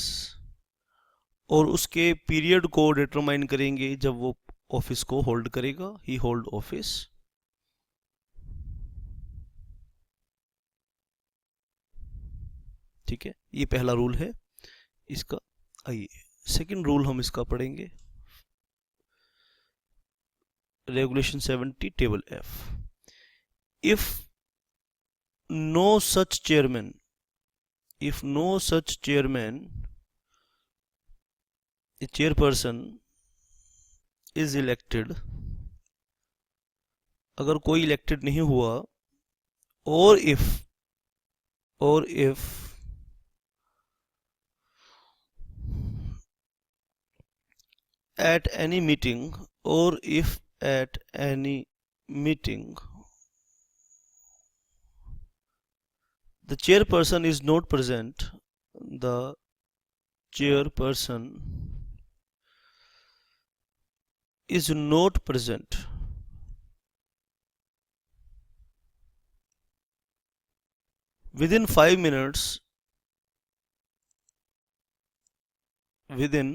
और उसके पीरियड को डिटरमाइन करेंगे जब वो ऑफिस को होल्ड करेगा, ही होल्ड ऑफिस। ठीक है, ये पहला रूल है इसका। आइए सेकंड रूल हम इसका पढ़ेंगे, regulation 70 table F. If no such chairman a chairperson is elected, अगर कोई इलेक्टेड नहीं हुआ, और if at any meeting, the chairperson is not present, the chairperson is not present within 5 minutes within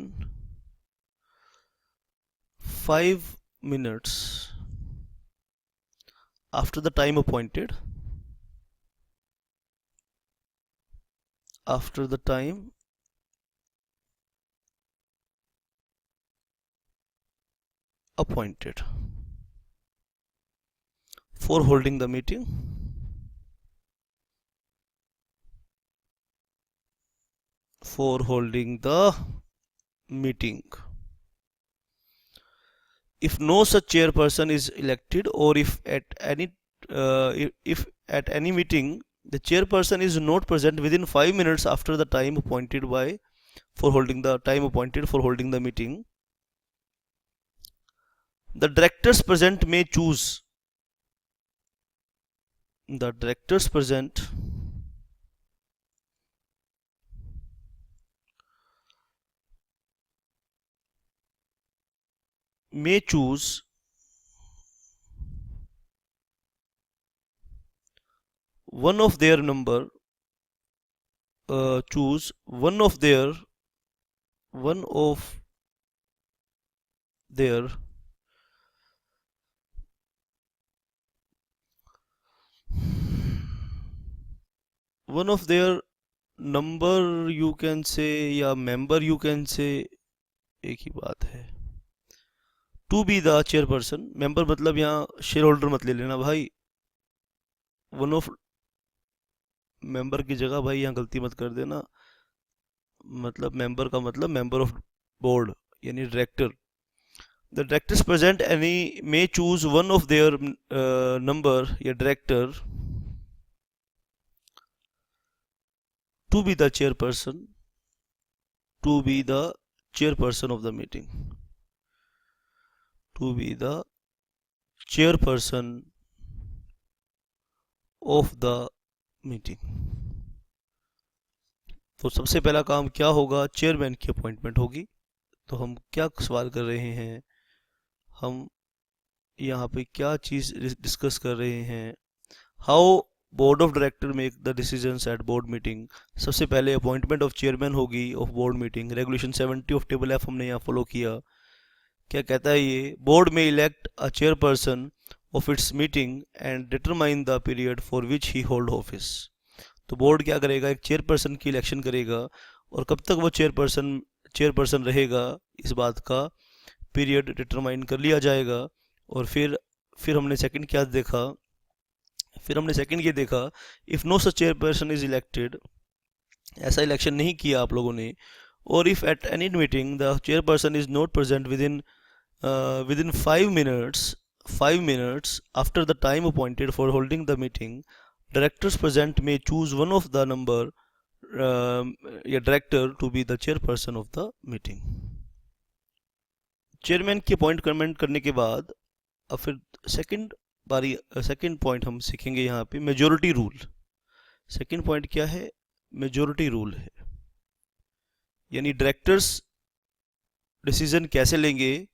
5 minutes after the time appointed after the time appointed for holding the meeting for holding the meeting. If no such chairperson is elected, or if at any meeting the chairperson is not present within 5 minutes after the time appointed for holding the meeting, the directors present may choose the directors present may choose one of their number choose one of their one of their number you can say या member you can say, एक ही बात है. To be the chairperson. Member मतलब यहाँ शेयर होल्डर मत ले लेना भाई. वन ऑफ मेंबर की जगह भाई यहाँ गलती मत कर देना. मतलब मेंबर का मतलब मेंबर ऑफ बोर्ड यानी director. The directors present any may choose one of their number या director to be the chairperson of the meeting, to be the chairperson of the meeting. तो सबसे पहला काम क्या होगा? चेयरमैन की अपॉइंटमेंट होगी. तो हम क्या सवाल कर रहे हैं, हम यहाँ पे क्या चीज डिस्कस कर रहे हैं? How board of director make the decisions eight board meeting. सबसे पहले अपॉइंटमेंट ऑफ चेयरमैन होगी of board meeting. Regulation 70 of table F हमने यहाँ फॉलो किया. क्या कहता है ये? बोर्ड में elect a chairperson of its meeting and determine the period for which he hold office. तो बोर्ड क्या करेगा? एक चेयरपर्सन की इलेक्शन करेगा और कब तक वो चेयरपर्सन रहेगा इस बात का पीरियड डिटरमाइन कर लिया जाएगा. और फिर हमने सेकंड क्या देखा? फिर हमने सेकंड ये देखा, if no such chairperson is elected, ऐसा इलेक्शन नहीं किया आप लोगों ने, और if at any meeting the chairperson is not present within 5 minutes after the time appointed for holding the meeting, directors present may choose one of the number या director to be the chairperson of the meeting. Chairman की अपॉइंटमेंट करने के बाद अब फिर सेकंड पॉइंट हम सीखेंगे यहाँ पे मेजॉरिटी रूल. सेकंड पॉइंट क्या है? मेजॉरिटी रूल है. यानी डायरेक्टर्स डिसीजन कैसे लेंगे?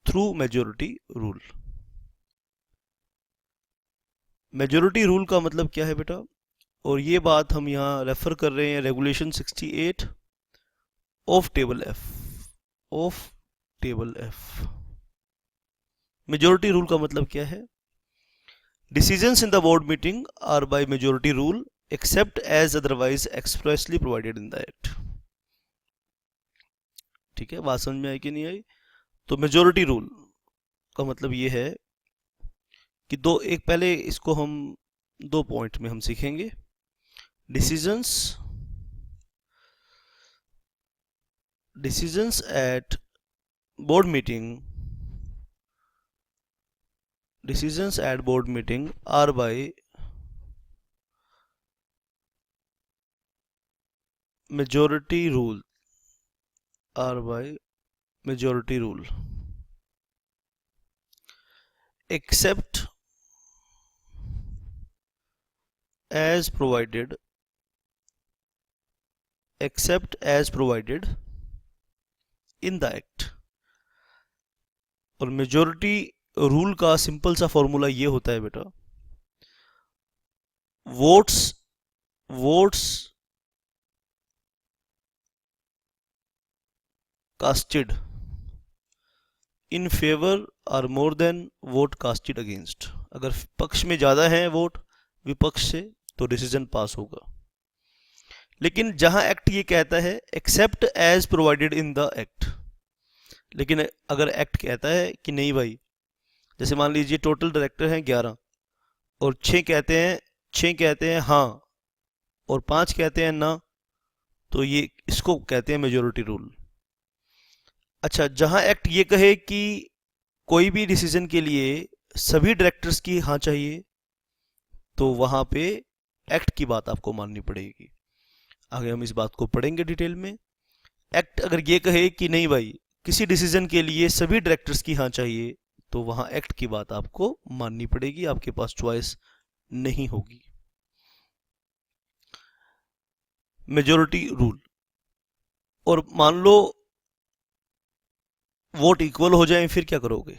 Through majority rule. Majority rule का मतलब क्या है बेटा? और ये बात हम यहाँ रेफर कर रहे हैं regulation 68 of table F. Majority rule का मतलब क्या है? Decisions in the board meeting are by majority rule except as otherwise expressly provided in the act. ठीक है, बात समझ में आई कि नहीं आई? तो मेजॉरिटी रूल का मतलब ये है कि एक पहले इसको हम 2 पॉइंट में हम सीखेंगे. Decisions eight board meeting decisions at board meeting are by majority rule except as provided in the act. और मेजॉरिटी रूल का सिंपल सा फॉर्मूला ये होता है बेटा, votes votes casted in favour are more than vote casted against. अगर पक्ष में ज़्यादा है वोट विपक्ष से तो डिसीजन पास होगा। लेकिन जहां एक्ट ये कहता है except as provided in the act, लेकिन अगर एक्ट कहता है कि नहीं भाई, जैसे मान लीजिए टोटल डायरेक्टर हैं 11 और 6 कहते हैं हाँ और 5 कहते हैं ना, तो ये इसको कहते हैं मेजोरिटी रूल। अच्छा, जहां एक्ट ये कहे कि कोई भी डिसीजन के लिए सभी डायरेक्टर्स की हाँ चाहिए, तो वहां पे एक्ट की बात आपको माननी पड़ेगी। आगे हम इस बात को पढ़ेंगे डिटेल में। एक्ट अगर ये कहे कि नहीं भाई, किसी डिसीजन के लिए सभी डायरेक्टर्स की हाँ चाहिए, तो वहां एक्ट की बात आपको माननी पड़ेगी, आपके पास चॉइस नहीं होगी। Majority rule. और मान लो वोट इक्वल हो जाए, फिर क्या करोगे?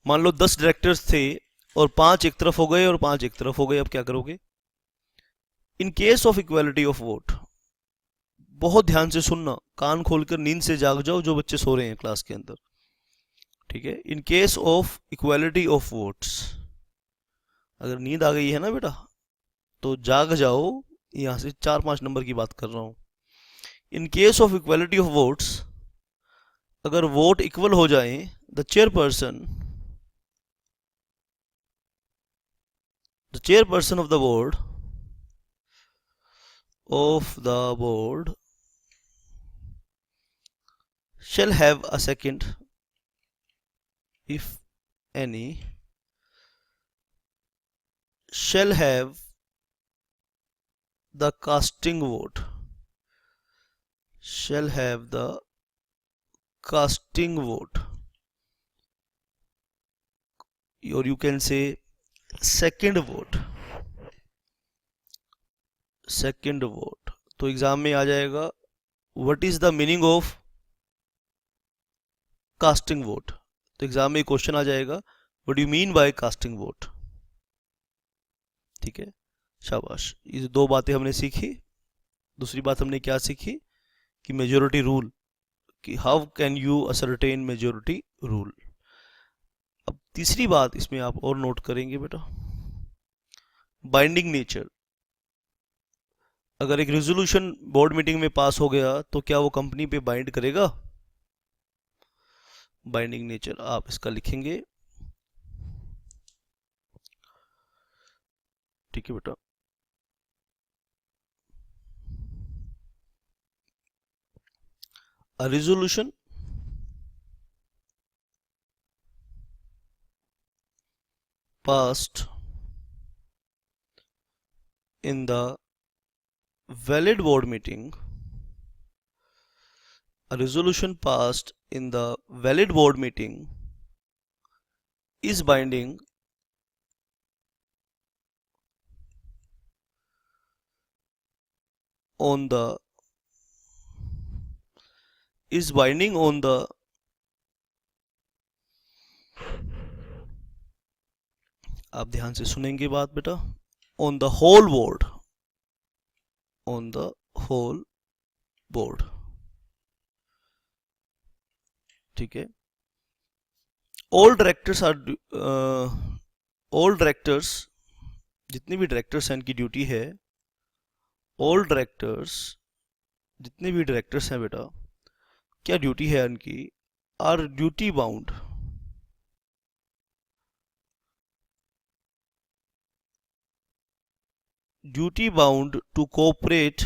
मान लो 10 डायरेक्टर्स थे और 5 एक तरफ हो गए और 5 एक तरफ हो गए, अब क्या करोगे? In case of equality of vote, बहुत ध्यान से सुनना, कान खोलकर नींद से जाग जाओ जो बच्चे सो रहे हैं क्लास के अंदर, ठीक है? In case of equality of votes, अगर नींद आ गई है ना बेटा तो जाग जाओ, यहां से 4-5 नंबर की बात कर रहा हूं। In case of equality of votes, अगर वोट इक्वल हो जाए, the chairperson of the board shall have a second if any, shall have the casting vote, shall have the casting vote, or you can say second vote, second vote। तो एग्जाम में आ जाएगा what is the meaning of casting vote, तो एग्जाम में क्वेश्चन आ जाएगा what you mean by casting vote, ठीक है? शाबाश, ये दो बातें हमने सीखी। दूसरी बात हमने क्या सीखी कि मेजॉरिटी रूल, कि how can you ascertain majority rule. अब तीसरी बात इसमें आप और नोट करेंगे बेटा, बाइंडिंग नेचर। अगर एक रेजोल्यूशन बोर्ड मीटिंग में पास हो गया तो क्या वो कंपनी पे बाइंड करेगा? बाइंडिंग नेचर आप इसका लिखेंगे, ठीक है बेटा? A resolution passed in the valid board meeting, a resolution passed in the valid board meeting is binding on the आप ध्यान से सुनेंगे बात बेटा, on the whole board, on the whole board, ठीक है? all directors are all directors, जितने भी डायरेक्टर्स हैं इनकी ड्यूटी है, ऑल डायरेक्टर्स, जितने भी डायरेक्टर्स हैं बेटा, क्या ड्यूटी है इनकी? Are duty bound, duty bound to cooperate,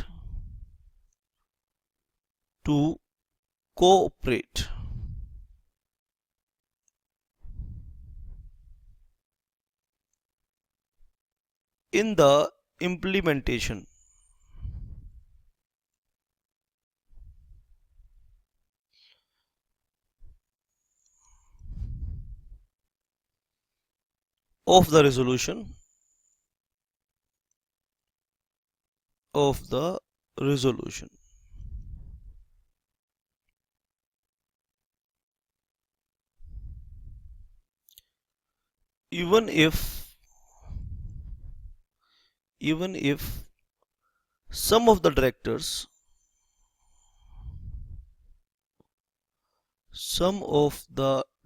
to cooperate in the implementation of the resolution, of the resolution। even if some of the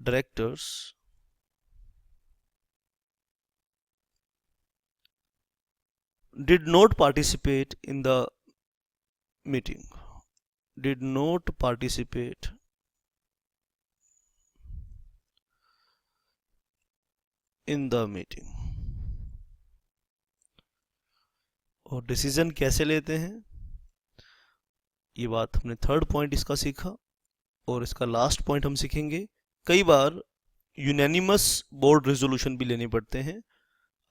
directors did not participate in the meeting, did not participate in the meeting। और डिसीजन कैसे लेते हैं, ये बात हमने थर्ड पॉइंट इसका सीखा। और इसका लास्ट पॉइंट हम सीखेंगे, कई बार यूनानिमस बोर्ड रेजोल्यूशन भी लेने पड़ते हैं।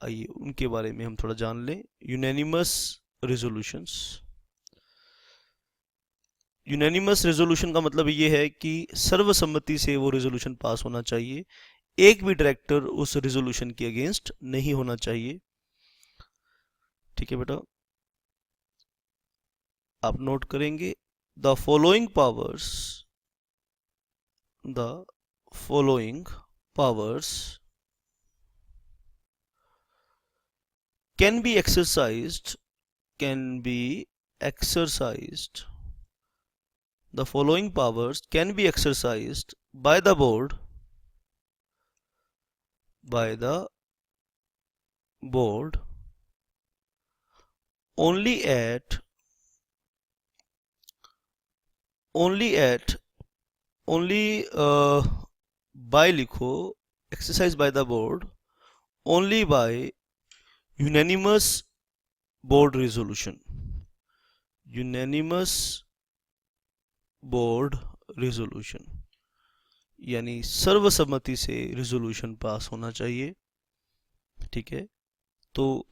आइए उनके बारे में हम थोड़ा जान लें। यूनानिमस रेजोल्यूशंस, यूनानिमस रेजोल्यूशन का मतलब ये है कि सर्वसम्मति से वो रेजोल्यूशन पास होना चाहिए, एक भी डायरेक्टर उस रेजोल्यूशन के अगेंस्ट नहीं होना चाहिए। ठीक है बेटा, आप नोट करेंगे, the following powers can be exercised the following powers can be exercised by the board only at by लिखो, exercised by the board only by unanimous board resolution, unanimous board resolution यानी सर्वसम्मति से रेजोल्यूशन पास होना चाहिए। ठीक है, तो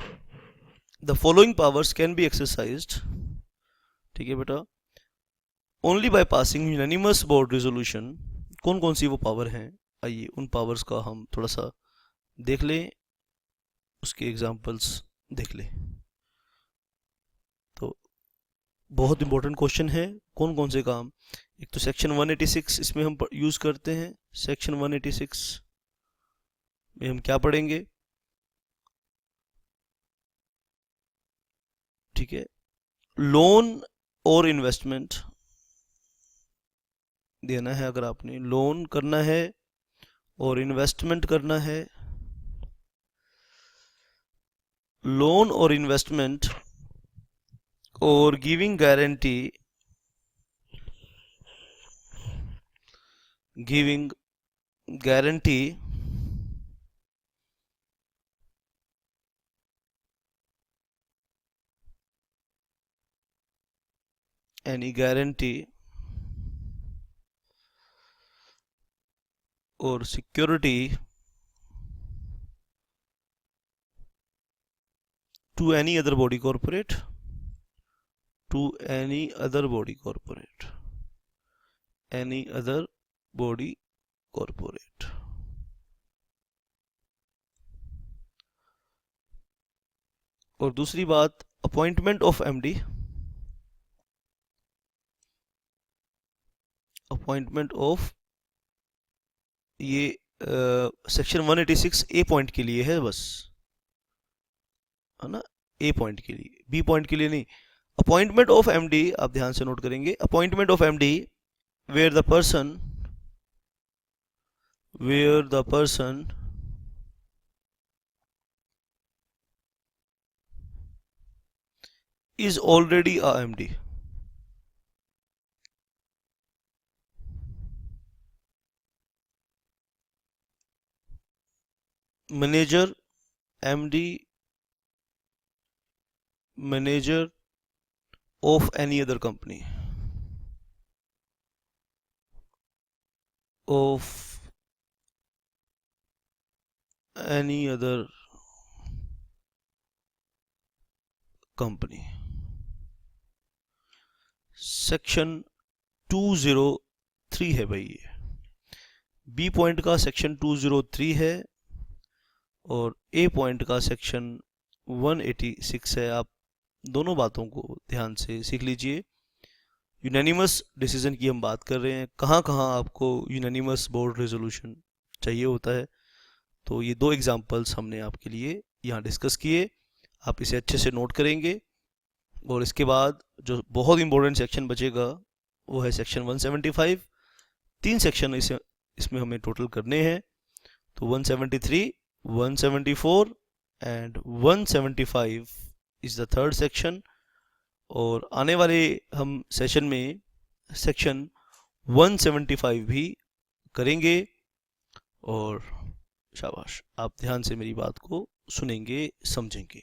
the following powers can be exercised, ठीक है बेटा, only by passing unanimous board resolution. कौन कौन सी वो पावर हैं, आइए उन पावर्स का हम थोड़ा सा देख लें, उसके एग्जांपल्स देख लें। तो बहुत इंपॉर्टेंट क्वेश्चन है, कौन कौन से काम। एक तो सेक्शन 186 इसमें हम यूज करते हैं। सेक्शन 186 में हम क्या पढ़ेंगे, ठीक है, लोन और इन्वेस्टमेंट देना है। अगर आपने लोन करना है और इन्वेस्टमेंट करना है, लोन और इन्वेस्टमेंट और giving guarantee any guarantee or security to any other body corporate, any other body corporate। और दूसरी बात, appointment of MD, appointment of, ये सेक्शन 186 ए पॉइंट के लिए है बस, है ना, ए पॉइंट के लिए, बी पॉइंट के लिए नहीं। अपॉइंटमेंट ऑफ एमडी आप ध्यान से नोट करेंगे, appointment of MD where the person is already a MD। Manager, MD, manager of any other company, of any other company। Section 203 है भाई, ये बी पॉइंट का सेक्शन 203 है और ए पॉइंट का सेक्शन 186 है। आप दोनों बातों को ध्यान से सीख लीजिए। यूनानिमस डिसीजन की हम बात कर रहे हैं, कहाँ कहाँ आपको यूनानिमस बोर्ड रेजोल्यूशन चाहिए होता है। तो ये 2 एग्जांपल्स हमने आपके लिए यहाँ डिस्कस किए, आप इसे अच्छे से नोट करेंगे। और इसके बाद जो बहुत इंपॉर्टेंट सेक्शन बचेगा वो है सेक्शन 175। 3 सेक्शन इसमें हमें टोटल करने हैं, तो 173, 174 and 175 is the third section. और आने वाले हम सेशन में सेक्शन 175 भी करेंगे। और शाबाश, आप ध्यान से मेरी बात को सुनेंगे, समझेंगे।